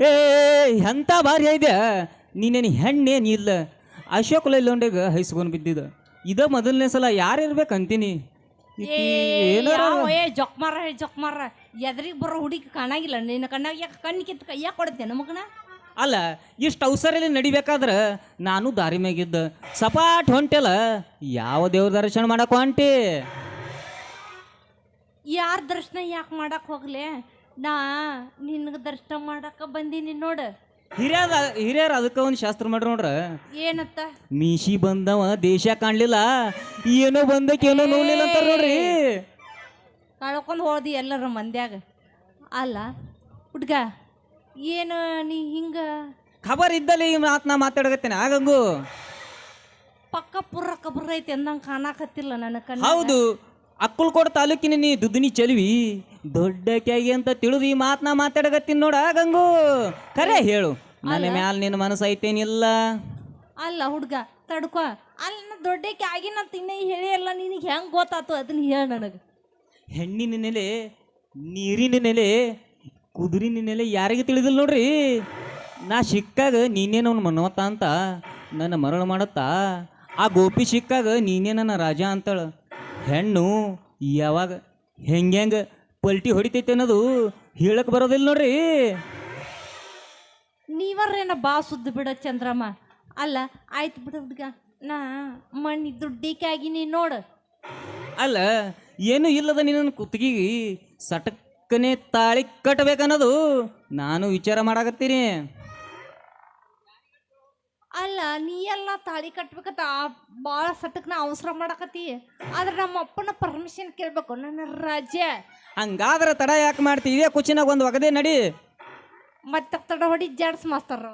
ಏ ಎಂತ ಭಾರಿ ಐದ್ಯಾ ನೀನೇನು ಹೆಣ್ಣೇನಿಲ್ಲ ಅಶೋಕ್ ಲೈಲೊಂಡೆಗ ಹೈಸ್ಕೊಂಡು ಬಿದ್ದಿದ ಇದ ಮೊದಲನೇ ಸಲ ಯಾರು ಇರ್ಬೇಕಂತೀನಿ ಜೊಕ್ಮಾರ ಎದ್ರಿಗೆ ಬರೋ ಹುಡುಗಿ ಕಾಣಾಗಿಲ್ಲ ನಿನ್ನ ಕಣ್ಣಾಗ ಯಾಕೆ ಕಣ್ಣು ಕಿತ್ತು ಕೈಯಾಗ ಕೊಡ್ತೇನೆ ಮಗನ. ಅಲ್ಲ ಇಷ್ಟು ಅವಸರಲ್ಲಿ ನಡಿಬೇಕಾದ್ರೆ ನಾನು ದಾರಿ ಮ್ಯಾಗಿದ್ದ ಸಪಾಟ್ ಹೊಂಟೆಲ್ಲ ಯಾವ ದೇವ್ರ ದರ್ಶನ ಮಾಡಕ್ ಹೊಂಟಿ? ಯಾರ ದರ್ಶನ ಯಾಕೆ ಮಾಡಕ್ ಹೋಗ್ಲೆ, ನಾ ನಿನ್ಗೆ ದರ್ಶನ ಮಾಡಕ ಬಂದೀನಿ ನೋಡು. ಹಿರಿಯರು ಅದಕ್ಕೆ ಒಂದು ಶಾಸ್ತ್ರ ಮಾಡ್ರ ನೋಡ್ರ. ಏನತ್ತ? ಮೀಶಿ ಬಂದವ ದೇಶ ಕಾಣ್ಲಿಲ್ಲ, ಏನೋ ಬಂದಕ್ಕೆ ಏನೋ ನೋಡ್ಲಿಲ್ಲ ಅಂತ ನೋಡ್ರಿ. ಕಳ್ಕೊಂಡು ಹೋದಿ ಎಲ್ಲರ ಮಂದ್ಯಾಗ. ಅಲ್ಲ ಹುಡ್ಗ ಏನು ನೀ ಹಿಂಗ ಖಬರ್ ಇದ್ದಲ್ಲಿ ಈ ಮಾತು ನಾ ಮಾತಾಡಕತ್ತೇನೆ ಆಗಂಗು ಪಕ್ಕ ಪುರ್ರ ಕಬರ್ ಐತಿ ಅಂದಂಗೆ ಕಾಣಕತ್ತಿಲ್ಲ ನನ್ನ ಕಣ್ಣು. ಹೌದು, ಅಕ್ಕಲ್ಕೋಟ ತಾಲೂಕಿನ ನೀ ದುದ್ದಿನಿ ಚೆಲುವಿ ದೊಡ್ಡಕ್ಯಾಗಿ ಅಂತ ತಿಳಿದು ಈ ಮಾತನ್ನ ಮಾತಾಡಕತ್ತೀನಿ ನೋಡ ಗಂಗು. ಕರೆ ಹೇಳು, ನನ್ನ ಮ್ಯಾಲ ನಿನ್ನ ಮನಸ್ಸು ಐತೇನಿಲ್ಲ? ಅಲ್ಲ ಹುಡ್ಗ ತಡ್ಕೊ, ಅಲ್ಲ ದೊಡ್ಡಕ್ಕೆ ಆಗಿನಂತ ಇನ್ನೇ ಹೇಳಿ ಅಲ್ಲ, ನಿನಗೆ ಹೆಂಗೆ ಗೊತ್ತಾತು ಅದನ್ನ ಹೇಳ ನನಗೆ. ಹೆಣ್ಣಿನ ನೆಲೆ, ನೀರಿನ ನೆಲೆ, ಕುದುರಿನ ನೆಲೆ ಯಾರಿಗೆ ತಿಳಿದಿಲ್ಲ ನೋಡ್ರಿ. ನಾ ಸಿಕ್ಕಾಗ ನೀನೇ ನನ್ನ ಮನವತ್ತ ಅಂತ ನನ್ನ ಮರಳು ಮಾಡತ್ತಾ, ಆ ಗೋಪಿ ಸಿಕ್ಕಾಗ ನೀನೇ ನನ್ನ ರಾಜ ಅಂತಾಳ. ಹೆಣ್ಣು ಯಾವಾಗ ಹೆಂಗೆ ಪಲ್ಟಿ ಹೊಡಿತೈತೆ ಅನ್ನೋದು ಹೇಳಕ್ ಬರೋದಿಲ್ಲ ನೋಡ್ರಿ. ನೀವರೇನ ಬಾ ಸುದ್ದಿ ಬಿಡ ಚಂದ್ರಮ್ಮ. ಅಲ್ಲ ಆಯ್ತು ಬಿಡ ಹುಡ್ಗ, ನಾ ಮಣ್ಣಿ ದುಡ್ಡಿಕೆ ಆಗಿನಿ ನೋಡು. ಅಲ್ಲ ಏನು ಇಲ್ಲದ ನಿನ್ನ ಕುತ್ತಿಗೆ ಸಟಕ್ಕನೆ ತಾಳಿ ಕಟ್ಟಬೇಕನ್ನೋದು ನಾನು ವಿಚಾರ ಮಾಡಾಕತ್ತೀನಿ. ಅಲ್ಲ ನೀ ಎಲ್ಲ ತಾಳಿ ಕಟ್ಬೇಕತ್ತ ಭಾಳ ಸಟಕ್ನ ಅವಸರ ಮಾಡಕತ್ತಿ, ಆದ್ರೆ ನಮ್ಮ ಅಪ್ಪನ ಪರ್ಮಿಷನ್ ಕೇಳ್ಬೇಕು ನನ್ನ ರಾಜ್ಯ. ಹಂಗಾದ್ರೆ ತಡ ಯಾಕೆ ಮಾಡ್ತಿ? ಇದೇ ಕುಚಿನಾಗ ಒಂದು ಒಗದೆ ನಡಿ. ಮತ್ತೆ ತಡ ಹೊಡಿ ಜಾಡ್ಸ್ ಮಾಸ್ತಾರ.